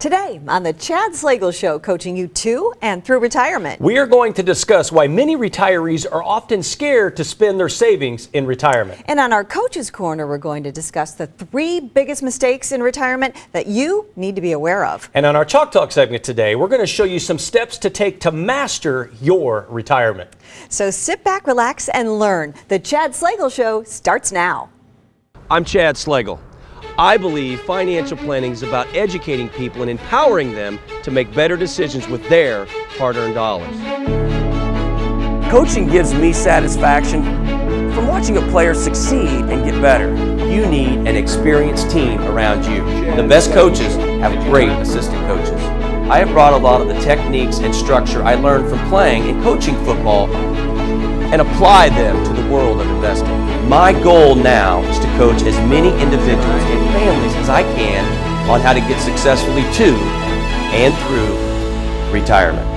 Today on the Chad Slagle Show, coaching you to and through retirement. We are going to discuss why many retirees are often scared to spend their savings in retirement. And on our Coach's Corner, we're going to discuss the 3 biggest mistakes in retirement that you need to be aware of. And on our Chalk Talk segment today, we're going to show you some steps to take to master your retirement. So sit back, relax, and learn. The Chad Slagle Show starts now. I'm Chad Slagle. I believe financial planning is about educating people and empowering them to make better decisions with their hard-earned dollars. Coaching gives me satisfaction from watching a player succeed and get better. You need an experienced team around you. The best coaches have great assistant coaches. I have brought a lot of the techniques and structure I learned from playing and coaching football and apply them to the world of investing. My goal now is to coach as many individuals and families as I can on how to get successfully to and through retirement.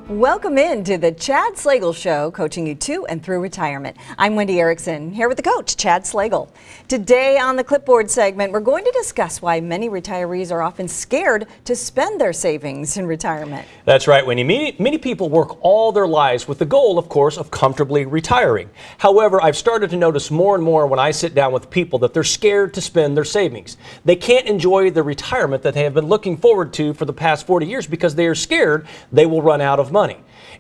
Welcome in to the Chad Slagle Show, coaching you to and through retirement. I'm Wendy Erickson, here with the coach, Chad Slagle. Today on the Clipboard segment, we're going to discuss why many retirees are often scared to spend their savings in retirement. That's right, Wendy. Many people work all their lives with the goal, of course, of comfortably retiring. However, I've started to notice more and more when I sit down with people that they're scared to spend their savings. They can't enjoy the retirement that they have been looking forward to for the past 40 years because they are scared they will run out of money.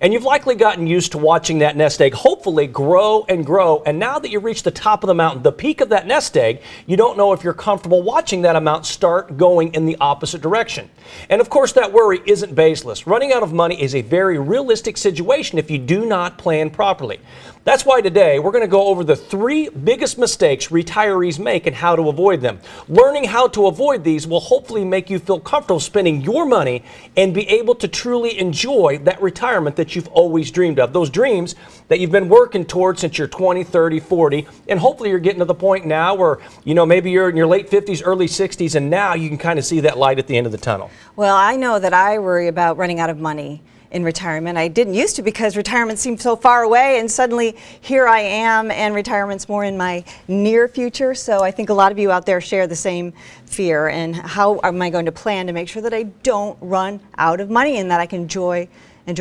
And you've likely gotten used to watching that nest egg hopefully grow and grow, and now that you've reached the top of the mountain, the peak of that nest egg, you don't know if you're comfortable watching that amount start going in the opposite direction. And of course that worry isn't baseless. Running out of money is a very realistic situation if you do not plan properly. That's why today we're going to go over the 3 biggest mistakes retirees make and how to avoid them. Learning how to avoid these will hopefully make you feel comfortable spending your money and be able to truly enjoy that retirement that you've always dreamed of. Those dreams that you've been working towards since you're 20, 30, 40, and hopefully you're getting to the point now where, maybe you're in your late 50s, early 60s, and now you can kind of see that light at the end of the tunnel. Well, I know that I worry about running out of money in retirement. I didn't used to because retirement seemed so far away, and suddenly here I am, and retirement's more in my near future. So I think a lot of you out there share the same fear. And how am I going to plan to make sure that I don't run out of money and that I can enjoy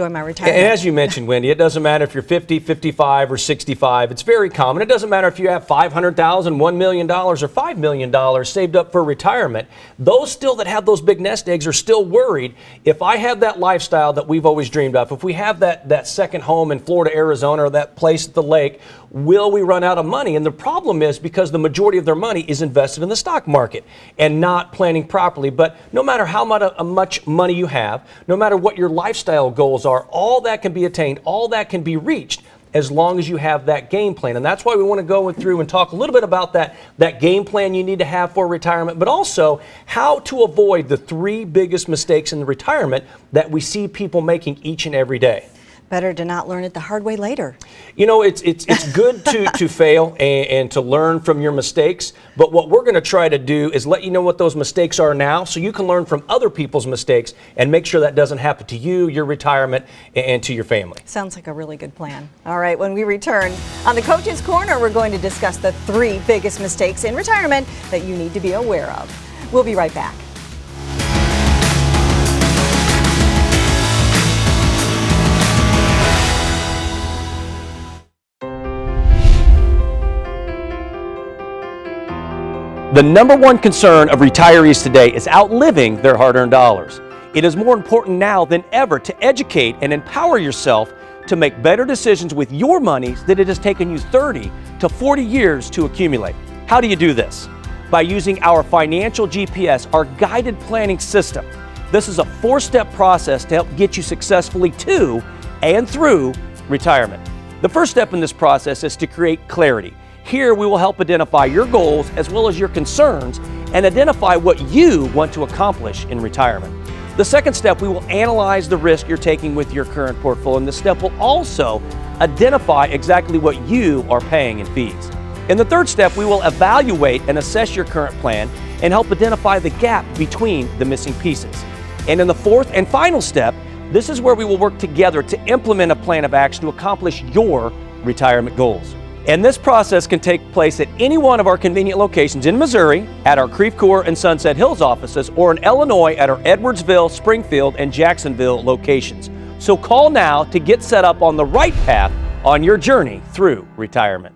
my retirement? And as you mentioned, Wendy, it doesn't matter if you're 50, 55, or 65. It's very common. It doesn't matter if you have $500,000, $1 million, or $5 million saved up for retirement. Those still that have those big nest eggs are still worried. If I have that lifestyle that we've always dreamed of, if we have that second home in Florida, Arizona, or that place at the lake, will we run out of money? And the problem is because the majority of their money is invested in the stock market and not planning properly. But no matter how much money you have, no matter what your lifestyle goals are, all that can be attained, all that can be reached as long as you have that game plan. And that's why we want to go through and talk a little bit about that game plan you need to have for retirement, but also how to avoid the 3 biggest mistakes in the retirement that we see people making each and every day. Better to not learn it the hard way later. It's good to fail and to learn from your mistakes, but what we're going to try to do is let you know what those mistakes are now so you can learn from other people's mistakes and make sure that doesn't happen to you, your retirement, and to your family. Sounds like a really good plan. All right, when we return on the Coach's Corner, we're going to discuss the 3 biggest mistakes in retirement that you need to be aware of. We'll be right back. The number one concern of retirees today is outliving their hard-earned dollars. It is more important now than ever to educate and empower yourself to make better decisions with your money than it has taken you 30 to 40 years to accumulate. How do you do this? By using our Financial GPS, our guided planning system. This is a 4-step process to help get you successfully to and through retirement. The first step in this process is to create clarity. Here we will help identify your goals as well as your concerns and identify what you want to accomplish in retirement. The second step, we will analyze the risk you're taking with your current portfolio, and this step will also identify exactly what you are paying in fees. In the third step, we will evaluate and assess your current plan and help identify the gap between the missing pieces. And in the fourth and final step, this is where we will work together to implement a plan of action to accomplish your retirement goals. And this process can take place at any one of our convenient locations in Missouri, at our Creve Coeur and Sunset Hills offices, or in Illinois at our Edwardsville, Springfield, and Jacksonville locations. So call now to get set up on the right path on your journey through retirement.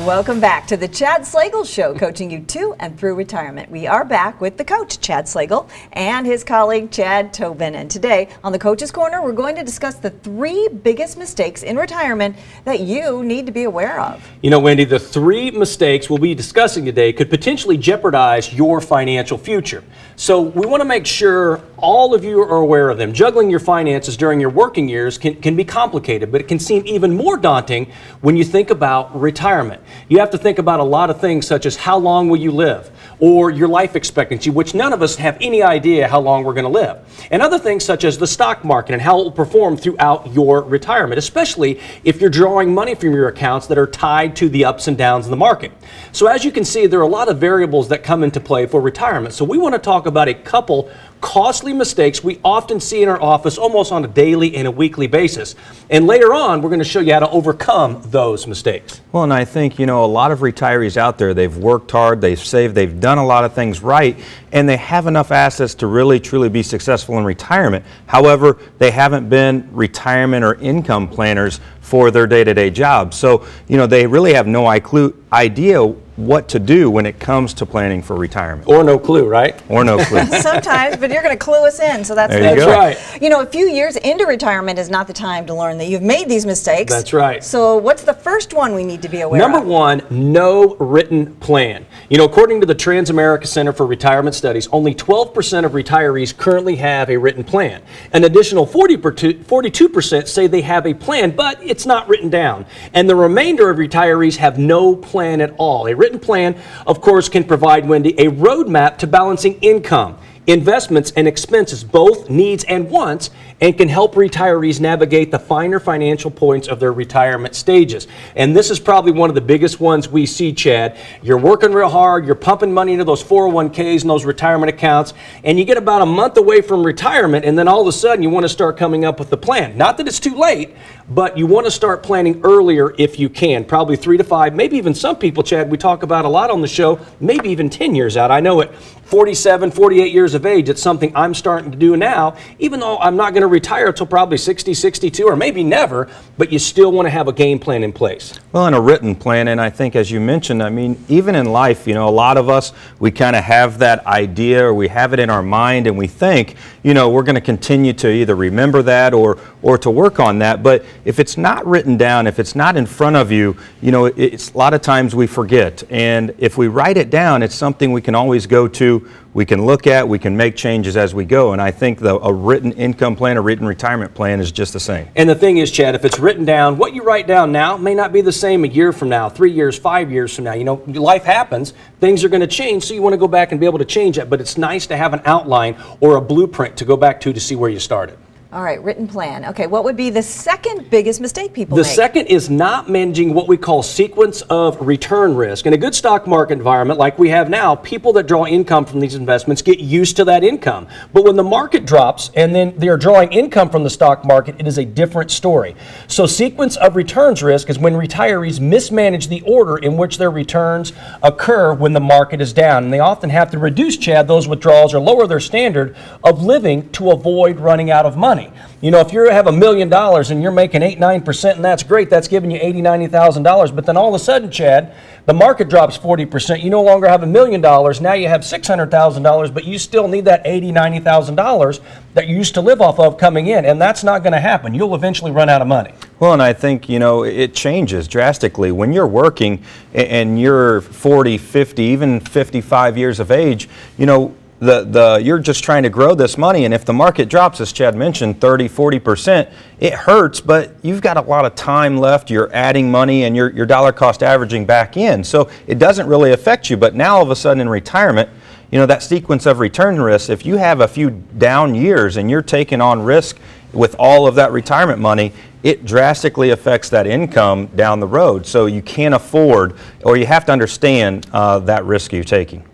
Welcome back to the Chad Slagle Show, coaching you to and through retirement. We are back with the coach, Chad Slagle, and his colleague, Chad Tobin. And today, on the Coach's Corner, we're going to discuss the 3 biggest mistakes in retirement that you need to be aware of. You know, Wendy, the 3 mistakes we'll be discussing today could potentially jeopardize your financial future. So we want to make sure all of you are aware of them. Juggling your finances during your working years can be complicated, but it can seem even more daunting when you think about retirement. You have to think about a lot of things such as how long will you live, or your life expectancy, which none of us have any idea how long we're going to live. And other things such as the stock market and how it will perform throughout your retirement, especially if you're drawing money from your accounts that are tied to the ups and downs in the market. So as you can see, there are a lot of variables that come into play for retirement. So we want to talk about a couple costly mistakes we often see in our office almost on a daily and a weekly basis. And later on, we're going to show you how to overcome those mistakes. Well, and I think, a lot of retirees out there, they've worked hard, they've saved, they've done a lot of things right, and they have enough assets to really, truly be successful in retirement. However, they haven't been retirement or income planners for their day-to-day jobs. So, they really have no idea what to do when it comes to planning for retirement. Or no clue, right? Or no clue. Sometimes, but you're going to clue us in, so that's There you good. go. Right. A few years into retirement is not the time to learn that you've made these mistakes. That's right. So what's the first one we need to be aware Number of? 1, no written plan. According to the Transamerica Center for Retirement Studies, only 12% of retirees currently have a written plan. An additional 42% say they have a plan, but it's not written down. And the remainder of retirees have no plan at all. A written plan, of course, can provide, Wendy, a roadmap to balancing income, investments, and expenses, both needs and wants, and can help retirees navigate the finer financial points of their retirement stages. And this is probably one of the biggest ones we see, Chad. You're working real hard, you're pumping money into those 401ks and those retirement accounts, and you get about a month away from retirement, and then all of a sudden you want to start coming up with a plan. Not that it's too late, but you want to start planning earlier if you can, probably 3 to 5, maybe even some people, Chad, we talk about a lot on the show, maybe even 10 years out. I know at 47, 48 years of age, it's something I'm starting to do now, even though I'm not going to retire until probably 60, 62, or maybe never, but you still want to have a game plan in place. Well, and a written plan, and I think as you mentioned, even in life, a lot of us, we kind of have that idea or we have it in our mind and we think, we're going to continue to either remember that or to work on that. But if it's not written down, if it's not in front of you, it's a lot of times we forget. And if we write it down, it's something we can always go to, we can look at, we can make changes as we go. And I think a written income plan, a written retirement plan is just the same. And the thing is, Chad, if it's written down, what you write down now may not be the same a year from now, 3 years, 5 years from now. Life happens, things are going to change, so you want to go back and be able to change that. But it's nice to have an outline or a blueprint to go back to see where you started. All right, written plan. Okay, what would be the second biggest mistake people The make? second is not managing what we call sequence of return risk. In a good stock market environment like we have now, people that draw income from these investments get used to that income. But when the market drops and then they're drawing income from the stock market, it is a different story. So sequence of returns risk is when retirees mismanage the order in which their returns occur when the market is down. And they often have to reduce, Chad, those withdrawals or lower their standard of living to avoid running out of money. If you have $1 million and you're making 8-9%, and that's great, that's giving you $80,000, $90,000, but then all of a sudden, Chad, the market drops 40%, you no longer have $1 million, now you have $600,000, but you still need that $80,000, $90,000 that you used to live off of coming in, and that's not going to happen. You'll eventually run out of money. Well, and I think, it changes drastically. When you're working and you're 40, 50, even 55 years of age, you're just trying to grow this money, and if the market drops, as Chad mentioned, 30, 40%, it hurts, but you've got a lot of time left, you're adding money, and your dollar cost averaging back in, so it doesn't really affect you. But now all of a sudden in retirement, that sequence of return risks, if you have a few down years and you're taking on risk with all of that retirement money, it drastically affects that income down the road, so you can't afford, or you have to understand that risk you're taking.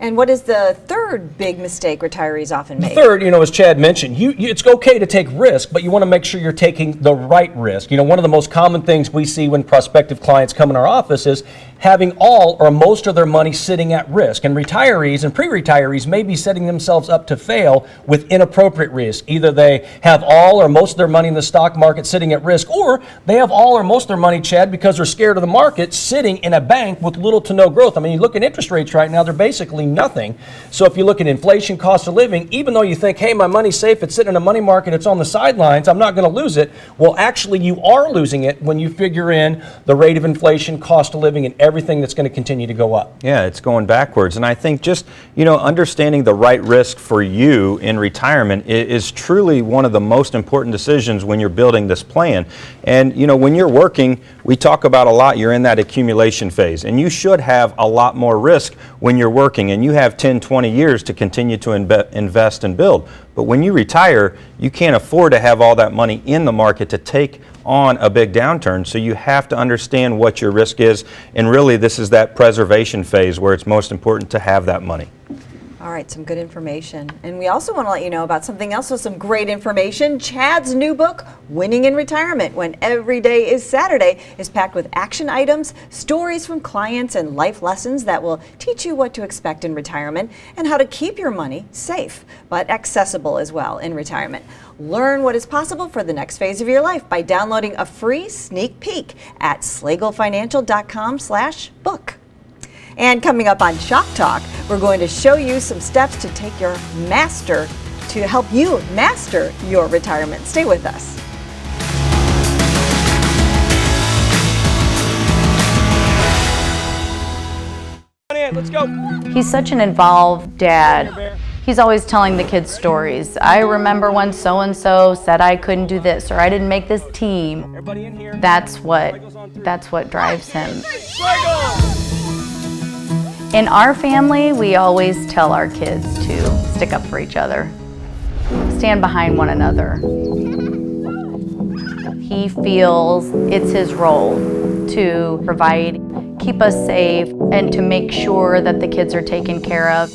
And what is the third big mistake retirees often make? Third, as Chad mentioned, it's okay to take risk, but you want to make sure you're taking the right risk. One of the most common things we see when prospective clients come in our office is having all or most of their money sitting at risk. And retirees and pre-retirees may be setting themselves up to fail with inappropriate risk. Either they have all or most of their money in the stock market sitting at risk, or they have all or most of their money, Chad, because they're scared of the market, sitting in a bank with little to no growth. I mean, you look at interest rates right now, they're basically nothing. So if you look at inflation, cost of living, even though you think, hey, my money's safe, it's sitting in a money market, it's on the sidelines, I'm not going to lose it. Well, actually, you are losing it when you figure in the rate of inflation, cost of living, and everything that's going to continue to go up. Yeah, it's going backwards. And I think just, understanding the right risk for you in retirement is truly one of the most important decisions when you're building this plan. And, when you're working, we talk about a lot, you're in that accumulation phase. And you should have a lot more risk when you're working. And you have 10, 20 years to continue to invest and build. But when you retire, you can't afford to have all that money in the market to take on a big downturn. So you have to understand what your risk is. And really, this is that preservation phase where it's most important to have that money. All right, some good information. And we also want to let you know about something else with some great information. Chad's new book, Winning in Retirement, When Every Day is Saturday, is packed with action items, stories from clients, and life lessons that will teach you what to expect in retirement and how to keep your money safe, but accessible as well in retirement. Learn what is possible for the next phase of your life by downloading a free sneak peek at slagelfinancial.com/book. And coming up on Chalk Talk, we're going to show you some steps to help you master your retirement. Stay with us. Let's go. He's such an involved dad. He's always telling the kids stories. I remember when so-and-so said I couldn't do this, or I didn't make this team. Everybody in here. That's what drives him. In our family, we always tell our kids to stick up for each other, stand behind one another. He feels it's his role to provide, keep us safe, and to make sure that the kids are taken care of.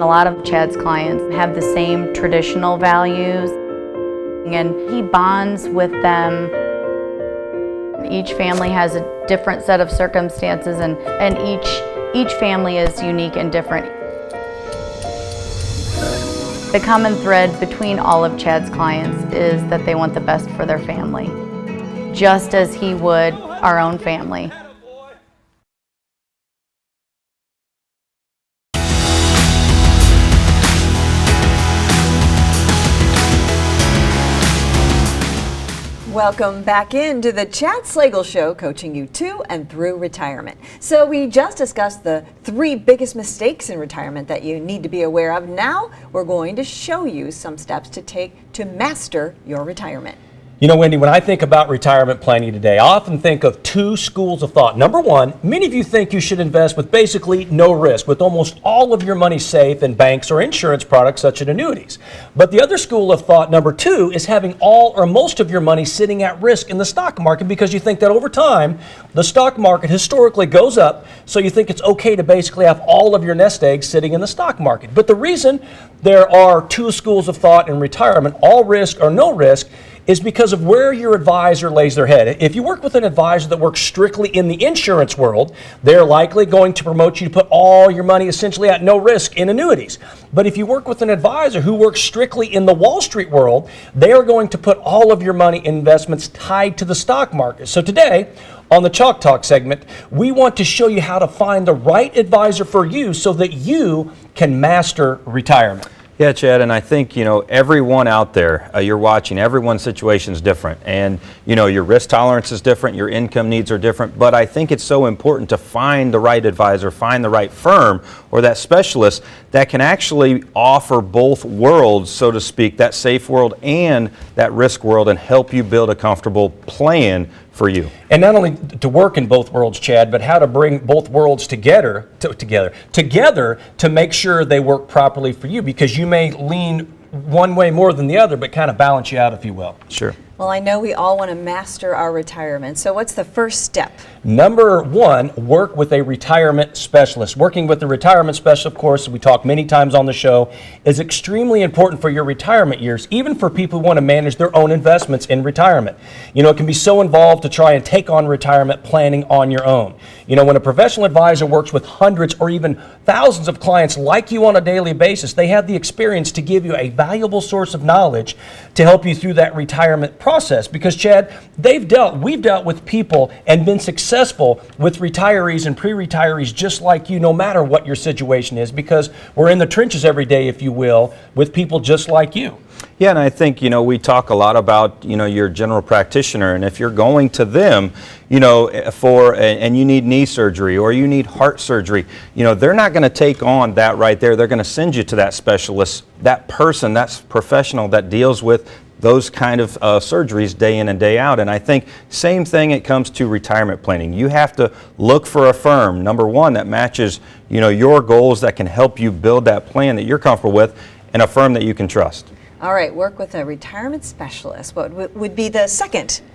A lot of Chad's clients have the same traditional values, and he bonds with them. Each family has a different set of circumstances, and each family is unique and different. The common thread between all of Chad's clients is that they want the best for their family, just as he would our own family. Welcome back into the Chad Slagle Show, coaching you to and through retirement. So we just discussed the 3 biggest mistakes in retirement that you need to be aware of. Now we're going to show you some steps to take to master your retirement. Wendy, when I think about retirement planning today, I often think of 2 schools of thought. Number one, many of you think you should invest with basically no risk, with almost all of your money safe in banks or insurance products such as annuities. But the other school of thought, number 2, is having all or most of your money sitting at risk in the stock market because you think that over time, the stock market historically goes up, so you think it's okay to basically have all of your nest eggs sitting in the stock market. But the reason there are 2 schools of thought in retirement, all risk or no risk, is because of where your advisor lays their head. If you work with an advisor that works strictly in the insurance world, they're likely going to promote you to put all your money essentially at no risk in annuities. But if you work with an advisor who works strictly in the Wall Street world, they are going to put all of your money in investments tied to the stock market. So today, on the Chalk Talk segment, we want to show you how to find the right advisor for you so that you can master retirement. Yeah, Chad, and I think, everyone out there, you're watching, everyone's situation is different. And, your risk tolerance is different, your income needs are different. But I think it's so important to find the right advisor, find the right firm or that specialist that can actually offer both worlds, so to speak, that safe world and that risk world, and help you build a comfortable plan for you. And not only to work in both worlds, Chad, but how to bring both worlds together to make sure they work properly for you, because you may lean one way more than the other, but kind of balance you out, if you will. Sure. Well, I know we all want to master our retirement. So what's the first step? Number one, work with a retirement specialist. Working with a retirement specialist, of course, we talk many times on the show, is extremely important for your retirement years, even for people who want to manage their own investments in retirement. You know, it can be so involved to try and take on retirement planning on your own. You know, when a professional advisor works with hundreds or even thousands of clients like you on a daily basis, they have the experience to give you a valuable source of knowledge to help you through that retirement process. Because, Chad, we've dealt with people and been successful with retirees and pre-retirees just like you, no matter what your situation is, because we're in the trenches every day, if you will, with people just like you. Yeah, and I think, you know, we talk a lot about, you know, your general practitioner, and if you're going to them, you know, and you need knee surgery or you need heart surgery, you know, they're not going to take on that right there. They're going to send you to that specialist, that person, that professional that deals with those kind of surgeries day in and day out. And I think same thing it comes to retirement planning. You have to look for a firm, number one, that matches, you know, your goals, that can help you build that plan that you're comfortable with, and a firm that you can trust. All right, work with a retirement specialist. What would be the second step?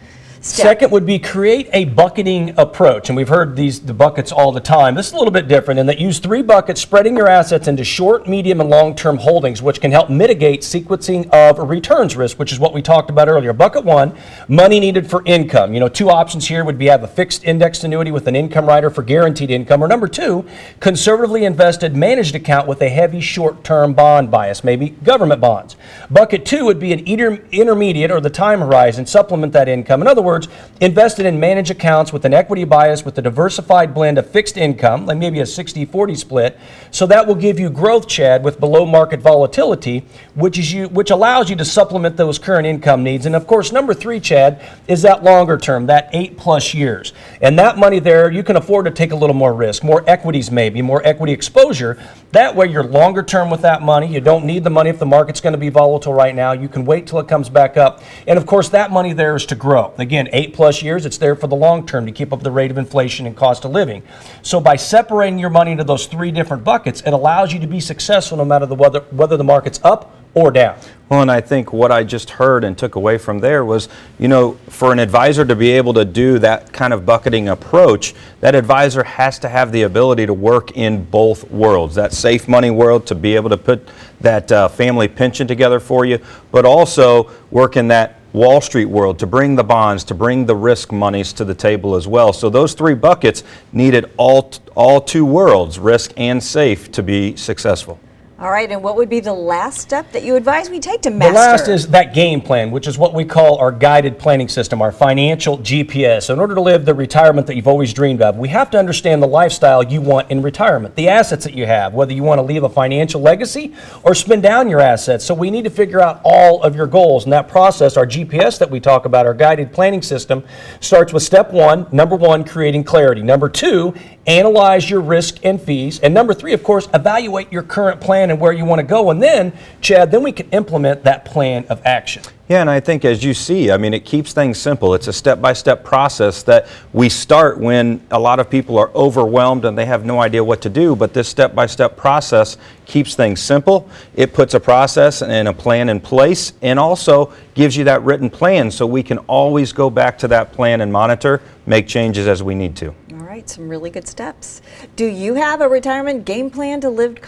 Second would be create a bucketing approach. And we've heard the buckets all the time. This is a little bit different in that use 3 buckets, spreading your assets into short, medium, and long-term holdings, which can help mitigate sequencing of returns risk, which is what we talked about earlier. Bucket 1, money needed for income. You know, 2 options here would be have a fixed indexed annuity with an income rider for guaranteed income, or number 2, conservatively invested managed account with a heavy short-term bond bias, maybe government bonds. Bucket 2 would be an intermediate or the time horizon, supplement that income. In other words, invested in managed accounts with an equity bias with a diversified blend of fixed income, like maybe a 60-40 split. So that will give you growth, Chad, with below market volatility, which allows you to supplement those current income needs. And of course, number 3, Chad, is that longer term, that 8+ years. And that money there, you can afford to take a little more risk, more equities maybe, more equity exposure. That way you're longer term with that money. You don't need the money if the market's going to be volatile right now. You can wait till it comes back up. And of course, that money there is to grow. Again, 8+ years, it's there for the long term to keep up the rate of inflation and cost of living. So by separating your money into those 3 different buckets, it allows you to be successful no matter whether the market's up or down. Well, and I think what I just heard and took away from there was, you know, for an advisor to be able to do that kind of bucketing approach, that advisor has to have the ability to work in both worlds, that safe money world, to be able to put that family pension together for you, but also work in that Wall Street world, to bring the bonds, to bring the risk monies to the table as well. So those 3 buckets needed all 2 worlds, risk and safe, to be successful. All right, and what would be the last step that you advise we take to master? The last is that game plan, which is what we call our guided planning system, our financial GPS. So in order to live the retirement that you've always dreamed of, we have to understand the lifestyle you want in retirement, the assets that you have, whether you want to leave a financial legacy or spend down your assets. So we need to figure out all of your goals. And that process, our GPS that we talk about, our guided planning system, starts with step 1, number 1, creating clarity. Number 2, analyze your risk and fees. And number 3, of course, evaluate your current plan and where you want to go. And then, Chad, then we can implement that plan of action. Yeah, and I think as you see, I mean, it keeps things simple. It's a step-by-step process that we start when a lot of people are overwhelmed and they have no idea what to do, but this step-by-step process keeps things simple. It puts a process and a plan in place, and also gives you that written plan so we can always go back to that plan and monitor, make changes as we need to. All right, some really good steps. Do you have a retirement game plan to live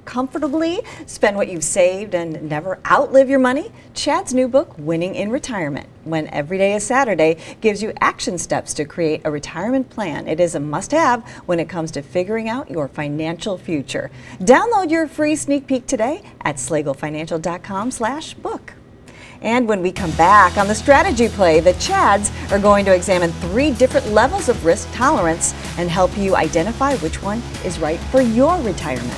comfortably, spend what you've saved, and never outlive your money? Chad's new book, Winning in Retirement, When Every Day is Saturday, gives you action steps to create a retirement plan. It is a must-have when it comes to figuring out your financial future. Download your free sneak peek today at slaglefinancial.com/book. And when we come back on the strategy play, the Chads are going to examine 3 different levels of risk tolerance and help you identify which one is right for your retirement.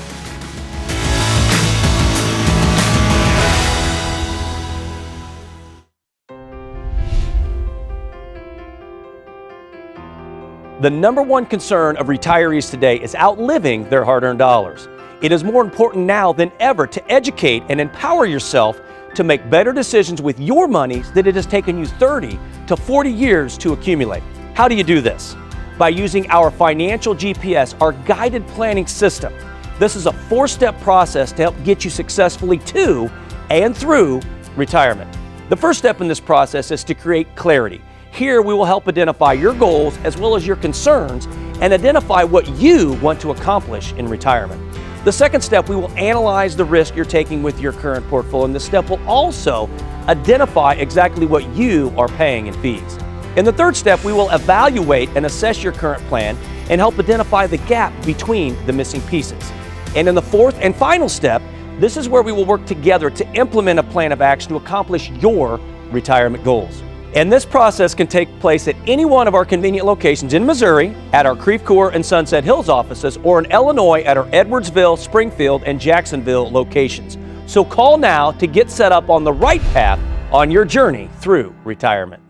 The number 1 concern of retirees today is outliving their hard-earned dollars. It is more important now than ever to educate and empower yourself to make better decisions with your money than it has taken you 30 to 40 years to accumulate. How do you do this? By using our financial GPS, our guided planning system. This is a 4-step process to help get you successfully to and through retirement. The first step in this process is to create clarity. Here we will help identify your goals as well as your concerns and identify what you want to accomplish in retirement. The second step, we will analyze the risk you're taking with your current portfolio, and this step will also identify exactly what you are paying in fees. In the third step, we will evaluate and assess your current plan and help identify the gap between the missing pieces. And in the fourth and final step, this is where we will work together to implement a plan of action to accomplish your retirement goals. And this process can take place at any one of our convenient locations in Missouri, at our Creve Coeur and Sunset Hills offices, or in Illinois at our Edwardsville, Springfield, and Jacksonville locations. So call now to get set up on the right path on your journey through retirement.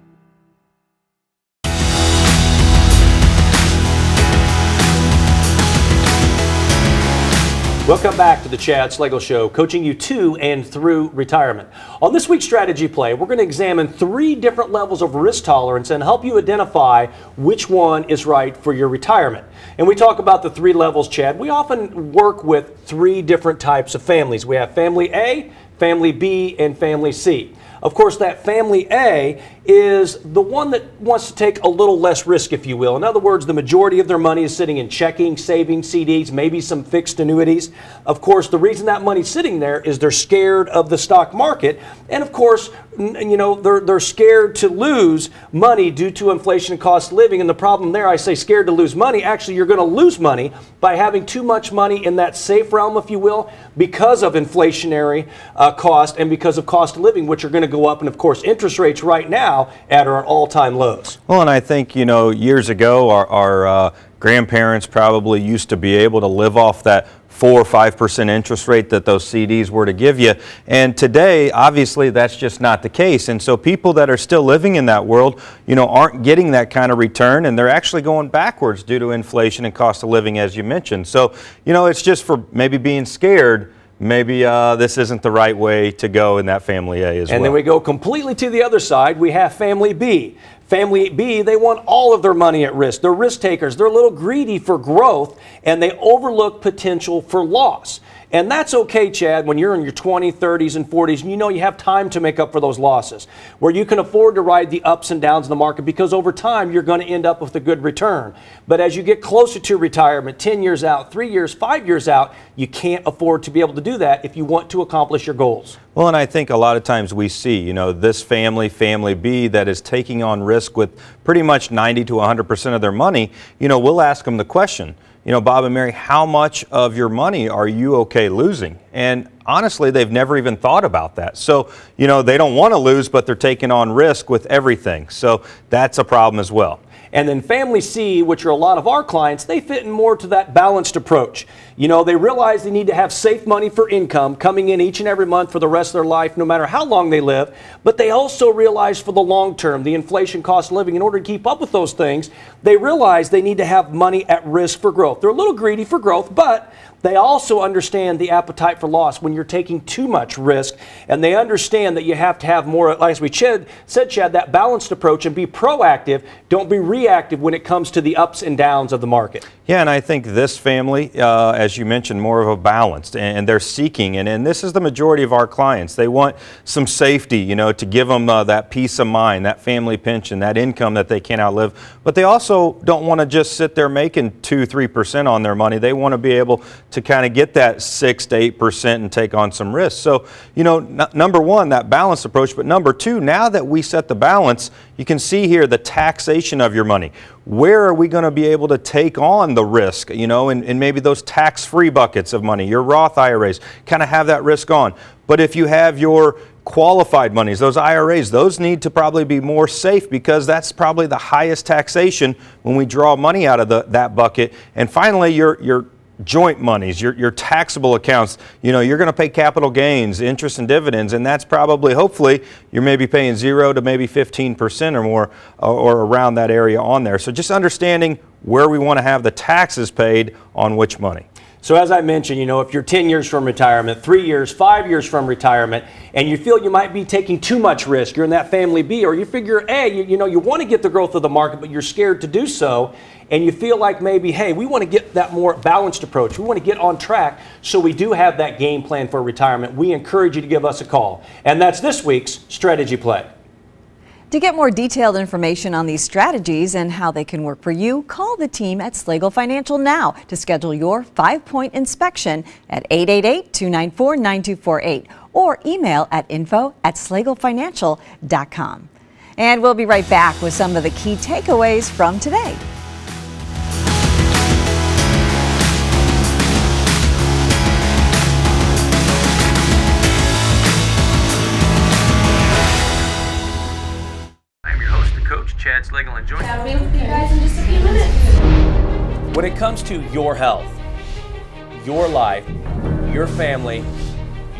Welcome back to the Chad Slagle Show, coaching you to and through retirement. On this week's strategy play, we're going to examine 3 different levels of risk tolerance and help you identify which one is right for your retirement. And we talk about the 3 levels, Chad. We often work with 3 different types of families. We have family A, family B, and family C. Of course, that family A is the one that wants to take a little less risk, if you will. In other words, the majority of their money is sitting in checking, savings, CDs, maybe some fixed annuities. Of course, the reason that money's sitting there is they're scared of the stock market. And of course, you know, they're scared to lose money due to inflation and cost of living. And the problem there, I say scared to lose money. Actually, you're going to lose money by having too much money in that safe realm, if you will, because of inflationary cost and because of cost of living, which are going to go up. And of course, interest rates right now at our all-time lows. Well, and I think, you know, years ago, our grandparents probably used to be able to live off that 4 or 5% interest rate that those CDs were to give you. And today, obviously, that's just not the case. And so people that are still living in that world, you know, aren't getting that kind of return, and they're actually going backwards due to inflation and cost of living, as you mentioned. So, you know, it's just for maybe being scared. Maybe this isn't the right way to go in that family A as well. And then we go completely to the other side. We have family B. Family B, they want all of their money at risk. They're risk takers. They're a little greedy for growth, and they overlook potential for loss. And that's okay, Chad, when you're in your 20s, 30s, and 40s, and you know you have time to make up for those losses, where you can afford to ride the ups and downs of the market, because over time you're going to end up with a good return. But as you get closer to retirement, 10 years out, 3 years, 5 years out, you can't afford to be able to do that if you want to accomplish your goals. Well, and I think a lot of times we see, you know, this family B, that is taking on risk with pretty much 90 to 100% of their money. You know, we'll ask them the question, you know, Bob and Mary, how much of your money are you okay losing? And honestly, they've never even thought about that. So, you know, they don't want to lose, but they're taking on risk with everything. So that's a problem as well. And then family C, which are a lot of our clients, they fit in more to that balanced approach. You know, they realize they need to have safe money for income coming in each and every month for the rest of their life, no matter how long they live. But they also realize for the long term, the inflation, cost of living, in order to keep up with those things, they realize they need to have money at risk for growth. They're a little greedy for growth, but they also understand the appetite for loss when you're taking too much risk, and they understand that you have to have more, like as we said, Chad, that balanced approach and be proactive. Don't be reactive when it comes to the ups and downs of the market. Yeah, and I think this family, as you mentioned, more of a balance, and they're seeking, and this is the majority of our clients. They want some safety, you know, to give them that peace of mind, that family pension, that income that they can't outlive. But they also don't want to just sit there making 2-3% on their money. They want to be able to kind of get that 6 to 8% and take on some risk. So, you know, number one, that balanced approach, but number two, now that we set the balance, you can see here the taxation of your money. Where are we going to be able to take on the risk, you know, and maybe those tax-free buckets of money, your Roth IRAs, kind of have that risk on. But if you have your qualified monies, those IRAs, those need to probably be more safe, because that's probably the highest taxation when we draw money out of that bucket. And finally, your joint monies, your taxable accounts, you know, you're going to pay capital gains, interest and dividends, and that's probably, hopefully, you're maybe paying 0 to maybe 15% or more, or around that area on there. So just understanding where we want to have the taxes paid on which money. So as I mentioned, if you're 10 years from retirement, 3 years, 5 years from retirement, and you feel you might be taking too much risk, you're in that family B, or you figure, A, you want to get the growth of the market, but you're scared to do so, and you feel like maybe, hey, we want to get that more balanced approach. We want to get on track, so we do have that game plan for retirement. We encourage you to give us a call. And that's this week's Strategy Play. To get more detailed information on these strategies and how they can work for you, call the team at Slagle Financial now to schedule your 5-point inspection at 888-294-9248 or email at info@slaglefinancial.com. And we'll be right back with some of the key takeaways from today. Chad Slagle and join. I'll be with you guys in just a few minutes. When it comes to your health, your life, your family,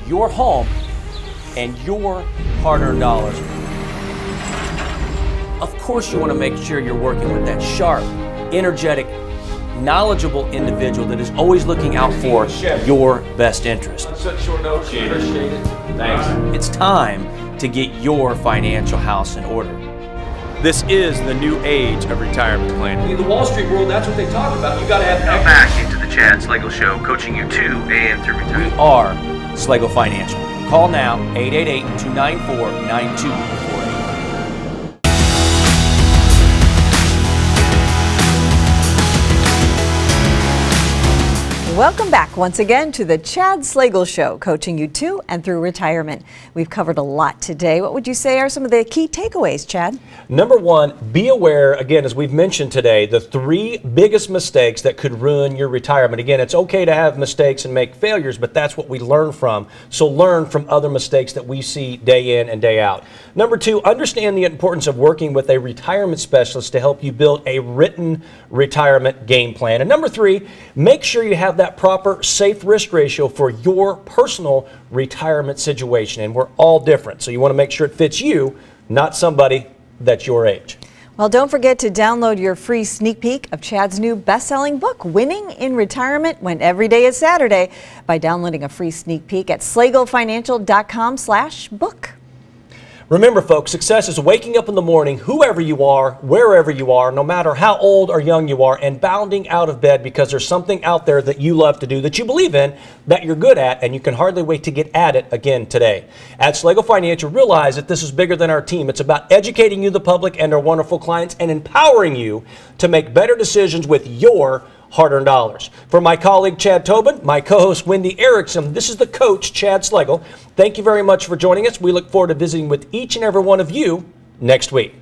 your home, and your hard-earned dollars, of course you want to make sure you're working with that sharp, energetic, knowledgeable individual that is always looking out for your best interest. Such short notice, appreciate it. Thanks. It's time to get your financial house in order. This is the new age of retirement planning. In the Wall Street world, that's what they talk about. You got to have Now back into the Chad Slagle Show, coaching you to and through retirement. We are Slagle Financial. Call now, 888-294-9248. Welcome back once again to the Chad Slagle Show, coaching you to and through retirement. We've covered a lot today. What would you say are some of the key takeaways, Chad? Number one, be aware, again, as we've mentioned today, the 3 biggest mistakes that could ruin your retirement. Again, it's okay to have mistakes and make failures, but that's what we learn from. So learn from other mistakes that we see day in and day out. Number 2, understand the importance of working with a retirement specialist to help you build a written retirement game plan. And number 3, make sure you have that proper safe risk ratio for your personal retirement situation. And we're all different, so you want to make sure it fits you, not somebody that's your age. Well, don't forget to download your free sneak peek of Chad's new best-selling book, Winning in Retirement When Every Day is Saturday, by downloading a free sneak peek at slaglefinancial.com/book. Remember, folks, success is waking up in the morning, whoever you are, wherever you are, no matter how old or young you are, and bounding out of bed because there's something out there that you love to do, that you believe in, that you're good at, and you can hardly wait to get at it again today. At Slagle Financial, realize that this is bigger than our team. It's about educating you, the public, and our wonderful clients, and empowering you to make better decisions with your hard-earned dollars. For my colleague Chad Tobin, my co-host Wendy Erickson, this is the coach, Chad Slagle. Thank you very much for joining us. We look forward to visiting with each and every one of you next week.